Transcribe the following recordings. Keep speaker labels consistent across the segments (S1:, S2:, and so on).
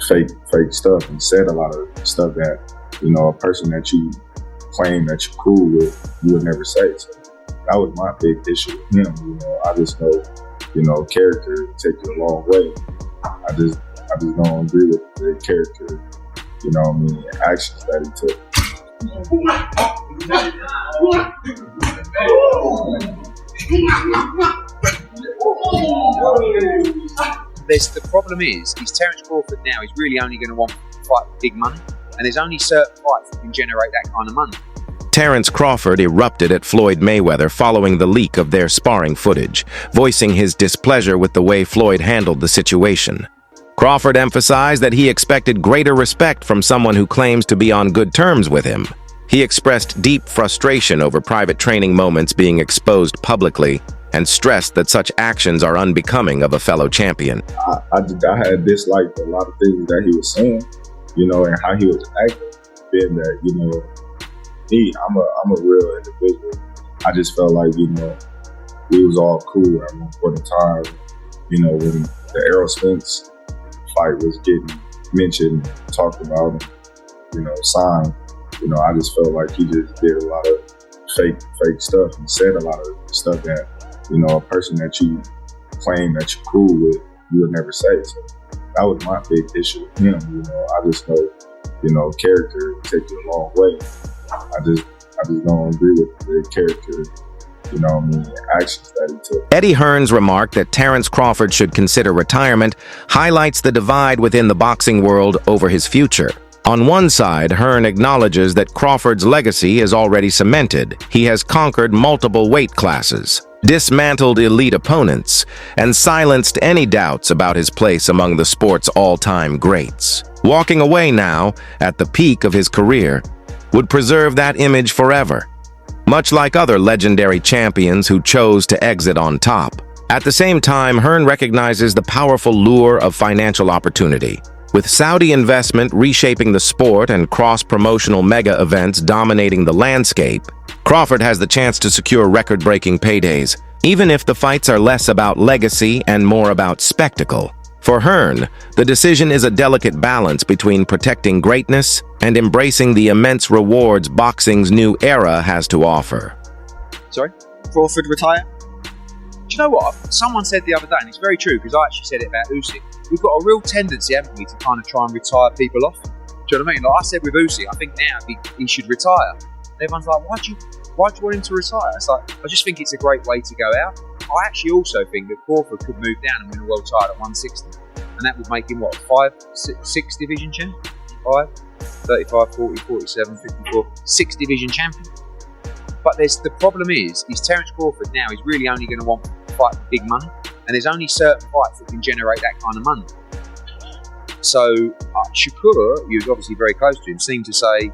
S1: fake stuff and said a lot of stuff that, a person that you claim that you're cool with, you would never say. So that was my big issue with him. I just know, character take you a long way. I just don't agree with the character, actions that he took.
S2: The problem is Terence Crawford now. He's really only going to want to fight for big money, and there's only certain fights that can generate that kind of money.
S3: Terence Crawford erupted at Floyd Mayweather following the leak of their sparring footage, voicing his displeasure with the way Floyd handled the situation. Crawford emphasized that he expected greater respect from someone who claims to be on good terms with him. He expressed deep frustration over private training moments being exposed publicly and stressed that such actions are unbecoming of a fellow champion.
S1: I had disliked a lot of things that he was saying, and how he was acting, being that, I'm a real individual. I just felt like, we was all cool at one point in time, when the Errol Spence fight was getting mentioned, talked about, and, signed. I just felt like he just did a lot of fake stuff and said a lot of stuff that, a person that you claim that you're cool with, you would never say. So that was my big issue with him. I just know, character take you a long way. I just don't agree with the character, actions that he took.
S3: Eddie Hearn's remark that Terence Crawford should consider retirement highlights the divide within the boxing world over his future. On one side, Hearn acknowledges that Crawford's legacy is already cemented. He has conquered multiple weight classes, dismantled elite opponents, and silenced any doubts about his place among the sport's all-time greats. Walking away now, at the peak of his career, would preserve that image forever, much like other legendary champions who chose to exit on top. At the same time, Hearn recognizes the powerful lure of financial opportunity. With Saudi investment reshaping the sport and cross-promotional mega events dominating the landscape, Crawford has the chance to secure record-breaking paydays, even if the fights are less about legacy and more about spectacle. For Hearn, the decision is a delicate balance between protecting greatness and embracing the immense rewards boxing's new era has to offer.
S2: Sorry? Crawford retire? Do you know what? Someone said the other day, and it's very true, because I actually said it about Usyk. We've got a real tendency, haven't we, to kind of try and retire people off. Do you know what I mean? Like I said with Usyk, I think now he should retire. And everyone's like, why do you want him to retire? It's like, I just think it's a great way to go out. I actually also think that Crawford could move down and win a world title at 160. And that would make him, what, 6 division champion? 5, 35, 40, 47, 54, 6 division champion. But the problem is Terence Crawford now is really only going to want to fight for big money. And there's only certain fights that can generate that kind of money. So Shakur, who's obviously very close to him, seemed to say,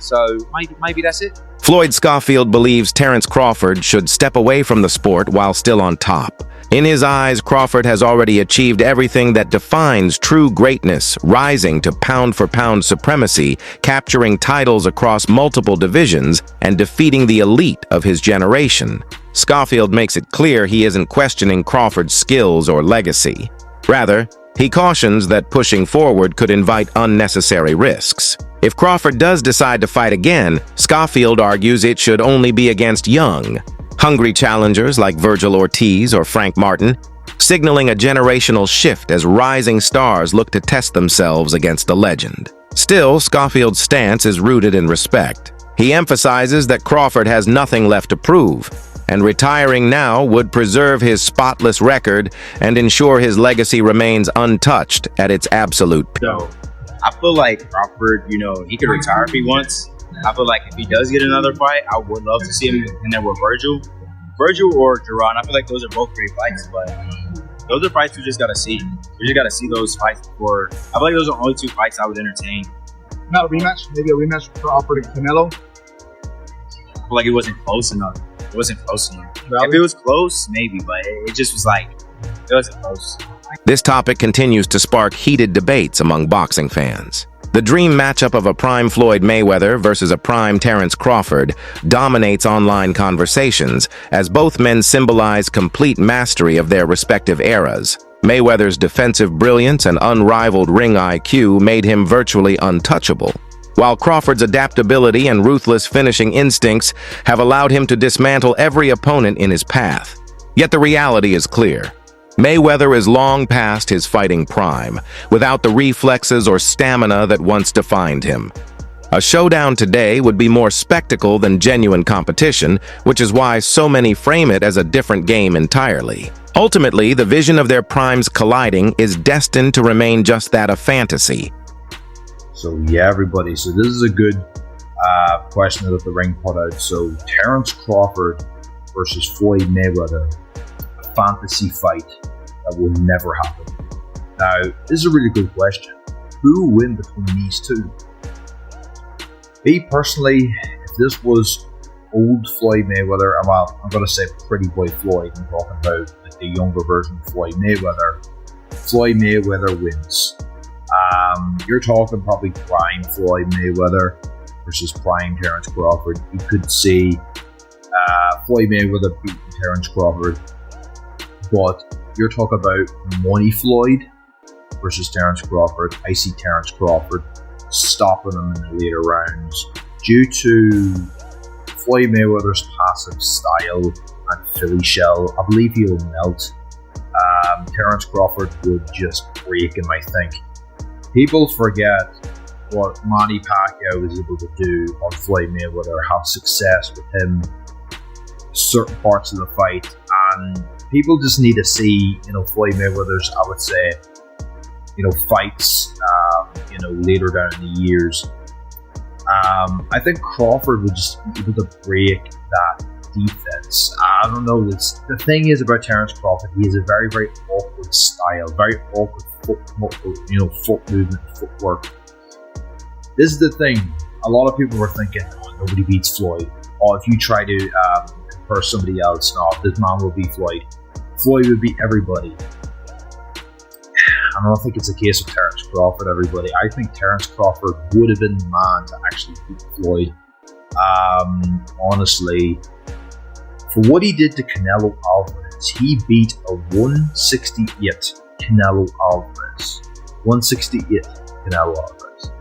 S2: so maybe that's it.
S3: Floyd Schofield believes Terence Crawford should step away from the sport while still on top. In his eyes, Crawford has already achieved everything that defines true greatness, rising to pound-for-pound supremacy, capturing titles across multiple divisions, and defeating the elite of his generation. Schofield makes it clear he isn't questioning Crawford's skills or legacy. Rather, he cautions that pushing forward could invite unnecessary risks. If Crawford does decide to fight again, Schofield argues it should only be against young, hungry challengers like Virgil Ortiz or Frank Martin, signaling a generational shift as rising stars look to test themselves against a legend. Still, Schofield's stance is rooted in respect. He emphasizes that Crawford has nothing left to prove, and retiring now would preserve his spotless record and ensure his legacy remains untouched at its absolute peak.
S4: So, I feel like Crawford, he could retire if he wants. I feel like if he does get another fight, I would love to see him in there with Virgil or Duran. I feel like those are both great fights, but those are fights we just gotta see. We just gotta see those fights before. I feel like those are the only 2 fights I would entertain.
S5: Not a rematch, maybe a rematch for Crawford and Canelo.
S4: I feel like it wasn't close enough. Really? If it was close, maybe, but it just was like, it wasn't close.
S3: This topic continues to spark heated debates among boxing fans. The dream matchup of a prime Floyd Mayweather versus a prime Terence Crawford dominates online conversations as both men symbolize complete mastery of their respective eras. Mayweather's defensive brilliance and unrivaled ring IQ made him virtually untouchable, while Crawford's adaptability and ruthless finishing instincts have allowed him to dismantle every opponent in his path. Yet the reality is clear. Mayweather is long past his fighting prime, without the reflexes or stamina that once defined him. A showdown today would be more spectacle than genuine competition, which is why so many frame it as a different game entirely. Ultimately, the vision of their primes colliding is destined to remain just that, a fantasy.
S6: So yeah, everybody, so this is a good question that the ring put out. So Terence Crawford versus Floyd Mayweather, a fantasy fight that will never happen. Now, this is a really good question. Who will win between these two? Me personally, if this was old Floyd Mayweather, well, I'm going to say pretty boy Floyd, I'm talking about like the younger version of Floyd Mayweather. Floyd Mayweather wins. You're talking probably prime Floyd Mayweather versus prime Terence Crawford. You could see Floyd Mayweather beating Terence Crawford, but you're talking about money Floyd versus Terence Crawford. I see Terence Crawford stopping him in the later rounds due to Floyd Mayweather's passive style and Philly shell. I believe he'll melt. Terence Crawford would just break him, I think. People forget what Manny Pacquiao was able to do on Floyd Mayweather, have success with him certain parts of the fight, and people just need to see, Floyd Mayweather's, I would say, fights, later down in the years. I think Crawford would just be able to break that defense. I don't know. The thing is about Terence Crawford, he has a very, very awkward style, very awkward foot movement, footwork. This is the thing. A lot of people were thinking, nobody beats Floyd. Or if you try to compare somebody else, no, this man will beat Floyd. Floyd would beat everybody. I don't think it's a case of Terence Crawford, everybody. I think Terence Crawford would have been the man to actually beat Floyd. Honestly, for what he did to Canelo Alvarez, he beat a 168 Canelo Alvarez. 168 Canelo Alvarez.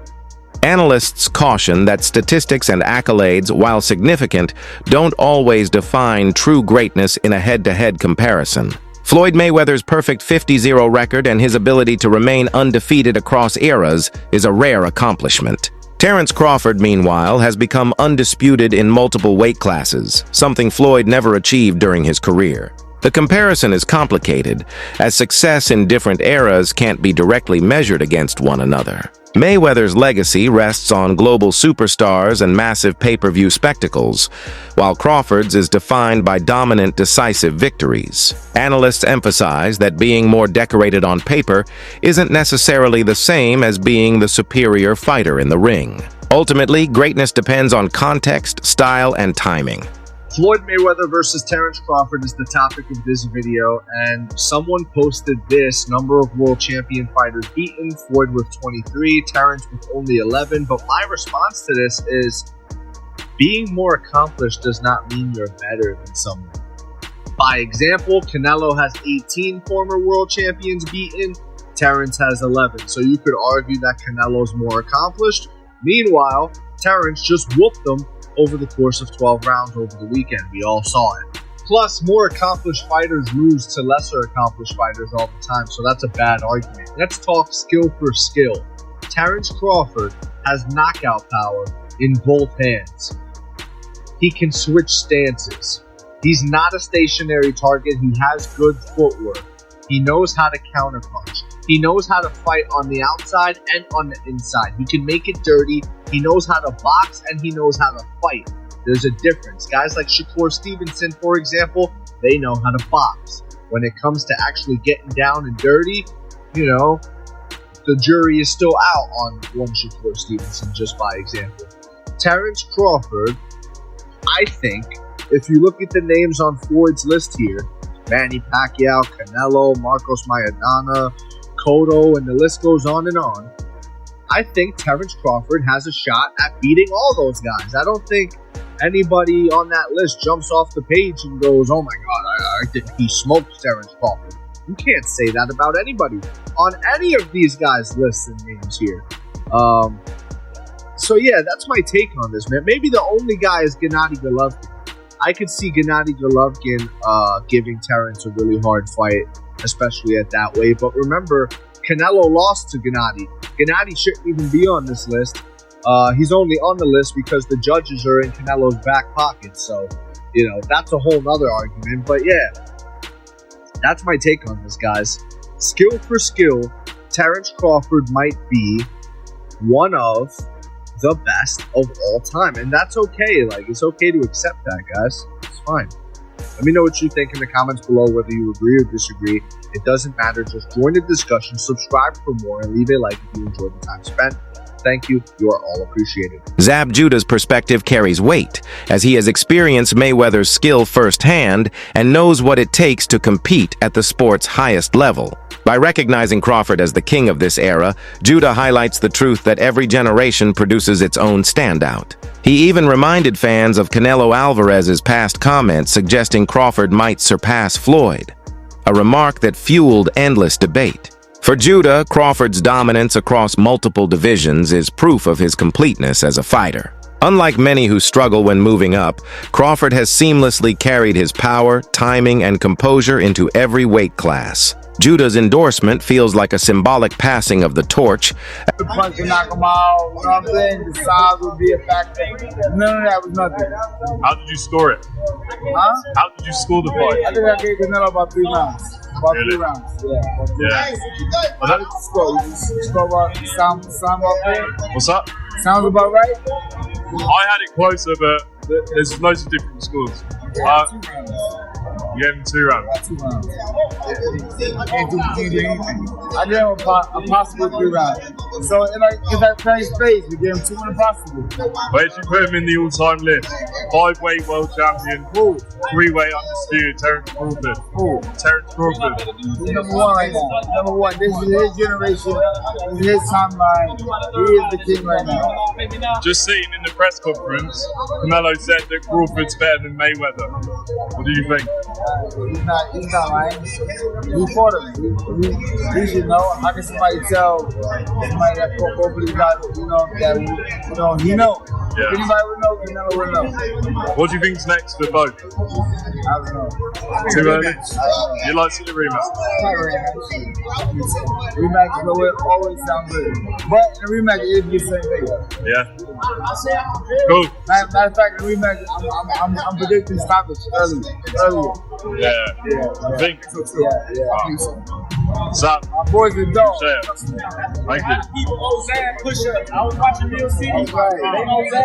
S3: Analysts caution that statistics and accolades, while significant, don't always define true greatness in a head-to-head comparison. Floyd Mayweather's perfect 50-0 record and his ability to remain undefeated across eras is a rare accomplishment. Terence Crawford, meanwhile, has become undisputed in multiple weight classes, something Floyd never achieved during his career. The comparison is complicated, as success in different eras can't be directly measured against one another. Mayweather's legacy rests on global superstars and massive pay-per-view spectacles, while Crawford's is defined by dominant, decisive victories. Analysts emphasize that being more decorated on paper isn't necessarily the same as being the superior fighter in the ring. Ultimately, greatness depends on context, style, and timing.
S5: Floyd Mayweather versus Terence Crawford is the topic of this video, and someone posted this number of world champion fighters beaten: Floyd with 23, Terence with only 11. But my response to this is, being more accomplished does not mean you're better than someone. By example, Canelo has 18 former world champions beaten, Terence has 11. So you could argue that Canelo's more accomplished. Meanwhile, Terence just whooped them over the course of 12 rounds over the weekend. We all saw it. Plus, more accomplished fighters lose to lesser accomplished fighters all the time, so that's a bad argument. Let's talk skill for skill. Terence Crawford has knockout power in both hands. He can switch stances. He's not a stationary target. He has good footwork. He knows how to counterpunch. He knows how to fight on the outside and on the inside. He can make it dirty. He knows how to box and he knows how to fight. There's a difference. Guys like Shakur Stevenson, for example, they know how to box. When it comes to actually getting down and dirty, the jury is still out on one Shakur Stevenson, just by example. Terence Crawford, I think, if you look at the names on Floyd's list here, Manny Pacquiao, Canelo, Marcos Maidana, Cotto, and the list goes on and on. I think Terence Crawford has a shot at beating all those guys. I don't think anybody on that list jumps off the page and goes, oh my God, I think he smokes Terence Crawford. You can't say that about anybody on any of these guys' lists and names here. So yeah, that's my take on this, man. Maybe the only guy is Gennady Golovkin. I could see Gennady Golovkin giving Terence a really hard fight, especially at that weight. But remember, Canelo lost to Gennady. Gennady shouldn't even be on this list. He's only on the list because the judges are in Canelo's back pocket. So, you know, that's a whole nother argument. But yeah, that's my take on this, guys. Skill for skill, Terence Crawford might be one of the best of all time. And that's okay. Like, it's okay to accept that, guys. It's fine. Let me know what you think in the comments below, whether you agree or disagree. It doesn't matter. Just join the discussion, subscribe for more, and leave a like if you enjoyed the time spent. Thank you. You are all appreciated.
S3: Zab Judah's perspective carries weight, as he has experienced Mayweather's skill firsthand and knows what it takes to compete at the sport's highest level. By recognizing Crawford as the king of this era, Judah highlights the truth that every generation produces its own standout. He even reminded fans of Canelo Alvarez's past comments suggesting Crawford might surpass Floyd, a remark that fueled endless debate. For Judah, Crawford's dominance across multiple divisions is proof of his completeness as a fighter. Unlike many who struggle when moving up, Crawford has seamlessly carried his power, timing, and composure into every weight class. Judah's endorsement feels like a symbolic passing of the torch.
S7: The punch to knock him out, you know what I'm saying? The size would be a factor. None of that was nothing.
S8: How did you score it?
S7: Huh?
S8: How did you score the fight?
S7: I think I gave Canelo about 3 rounds. About
S8: Really?
S7: 3 rounds, yeah.
S8: Yeah.
S7: How did you score? You score about, sound about right?
S8: What's up?
S7: Sounds about right?
S8: I had it closer, but there's loads of different scores.
S7: 2 rounds.
S8: You gave him 2 rounds.
S7: 2 rounds. Can't do anything. I gave him a possible 3 rounds. So if that plays space, we give him 2 impossible.
S8: Where did you put him in the all-time list? 5-weight world champion, 3-weight undisputed, Terence Crawford. Terence Crawford.
S7: He's number 1 right now. Number 1. This is his generation. This is his timeline. He is the king right now.
S8: Just seen in the press conference, Canelo said that Crawford's better than Mayweather. What do you think?
S7: He's not lying. He fought him. He should know. How can somebody tell somebody that fought both of these guys, he know.
S8: Yeah.
S7: If anybody would know, Canelo would know.
S8: What do you think's next for both?
S7: I don't know.
S8: Too early? You'd like to see the rematch?
S7: Not very much. Rematch will always sound good. But the rematch is the same thing.
S8: Yeah. Cool.
S7: Matter of fact, the rematch, I'm predicting stoppage earlier.
S8: Yeah. I think.
S7: Yeah, I think so.
S8: Sam,
S7: My boys are dope.
S8: share. Thank you.
S7: I was watching Real City. That's right. They know that.